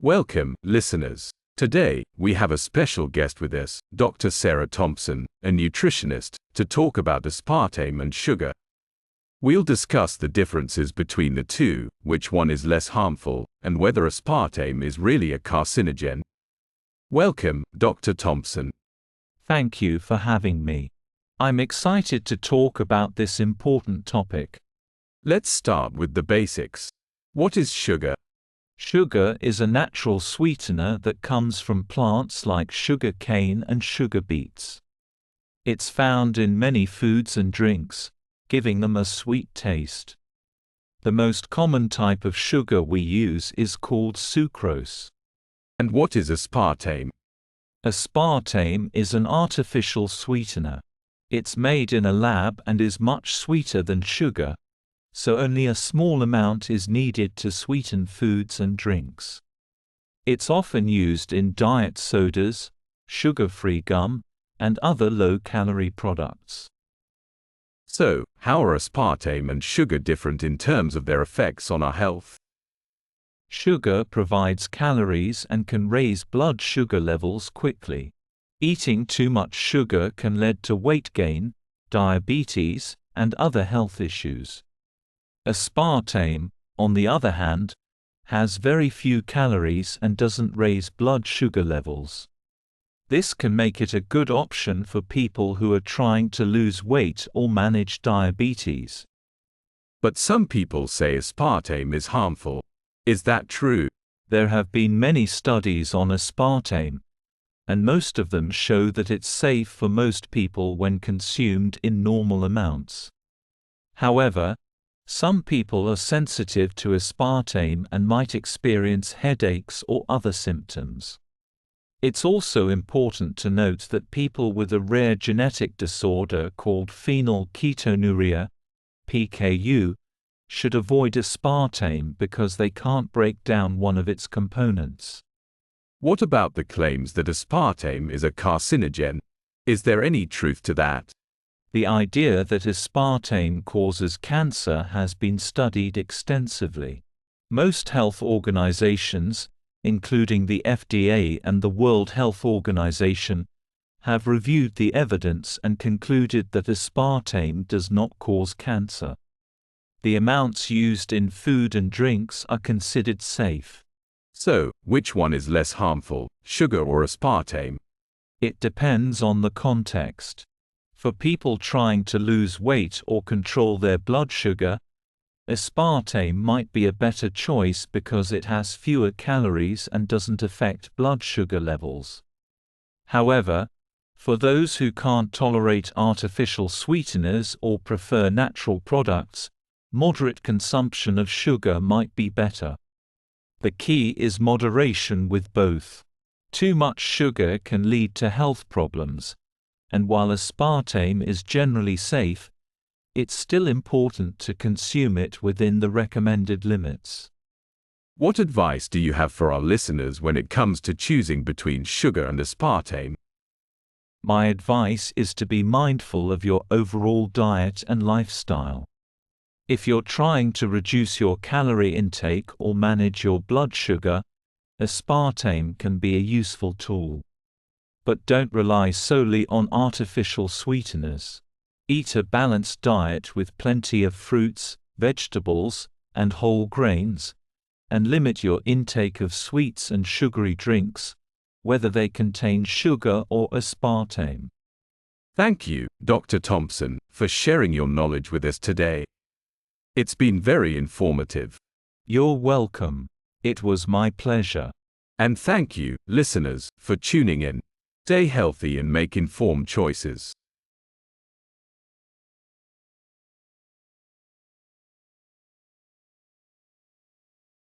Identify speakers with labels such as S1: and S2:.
S1: Welcome, listeners. Today, we have a special guest with us, Dr. Sarah Thompson, a nutritionist, to talk about aspartame and sugar. We'll discuss the differences between the two, which one is less harmful, and whether aspartame is really a carcinogen. Welcome, Dr. Thompson.
S2: Thank you for having me. I'm excited to talk about this important topic.
S1: Let's start with the basics. What is sugar?
S2: Sugar is a natural sweetener that comes from plants like sugar cane and sugar beets. It's found in many foods and drinks, giving them a sweet taste. The most common type of sugar we use is called sucrose.
S1: And what is aspartame?
S2: Aspartame is an artificial sweetener. It's made in a lab and is much sweeter than sugar, so only a small amount is needed to sweeten foods and drinks. It's often used in diet sodas, sugar-free gum, and other low-calorie products.
S1: So, how are aspartame and sugar different in terms of their effects on our health?
S2: Sugar provides calories and can raise blood sugar levels quickly. Eating too much sugar can lead to weight gain, diabetes, and other health issues. Aspartame, on the other hand, has very few calories and doesn't raise blood sugar levels. This can make it a good option for people who are trying to lose weight or manage diabetes.
S1: But some people say aspartame is harmful. Is that true?
S2: There have been many studies on aspartame, and most of them show that it's safe for most people when consumed in normal amounts. However, some people are sensitive to aspartame and might experience headaches or other symptoms. It's also important to note that people with a rare genetic disorder called phenylketonuria, PKU, should avoid aspartame because they can't break down one of its components.
S1: What about the claims that aspartame is a carcinogen? Is there any truth to that?
S2: The idea that aspartame causes cancer has been studied extensively. Most health organizations, including the FDA and the World Health Organization, have reviewed the evidence and concluded that aspartame does not cause cancer. The amounts used in food and drinks are considered safe.
S1: So, which one is less harmful, sugar or aspartame?
S2: It depends on the context. For people trying to lose weight or control their blood sugar, aspartame might be a better choice because it has fewer calories and doesn't affect blood sugar levels. However, for those who can't tolerate artificial sweeteners or prefer natural products, moderate consumption of sugar might be better. The key is moderation with both. Too much sugar can lead to health problems, and while aspartame is generally safe, it's still important to consume it within the recommended limits.
S1: What advice do you have for our listeners when it comes to choosing between sugar and aspartame?
S2: My advice is to be mindful of your overall diet and lifestyle. If you're trying to reduce your calorie intake or manage your blood sugar, aspartame can be a useful tool. But don't rely solely on artificial sweeteners. Eat a balanced diet with plenty of fruits, vegetables, and whole grains, and limit your intake of sweets and sugary drinks, whether they contain sugar or aspartame.
S1: Thank you, Dr. Thompson, for sharing your knowledge with us today. It's been very informative.
S2: You're welcome. It was my pleasure.
S1: And thank you, listeners, for tuning in. Stay healthy and make informed choices.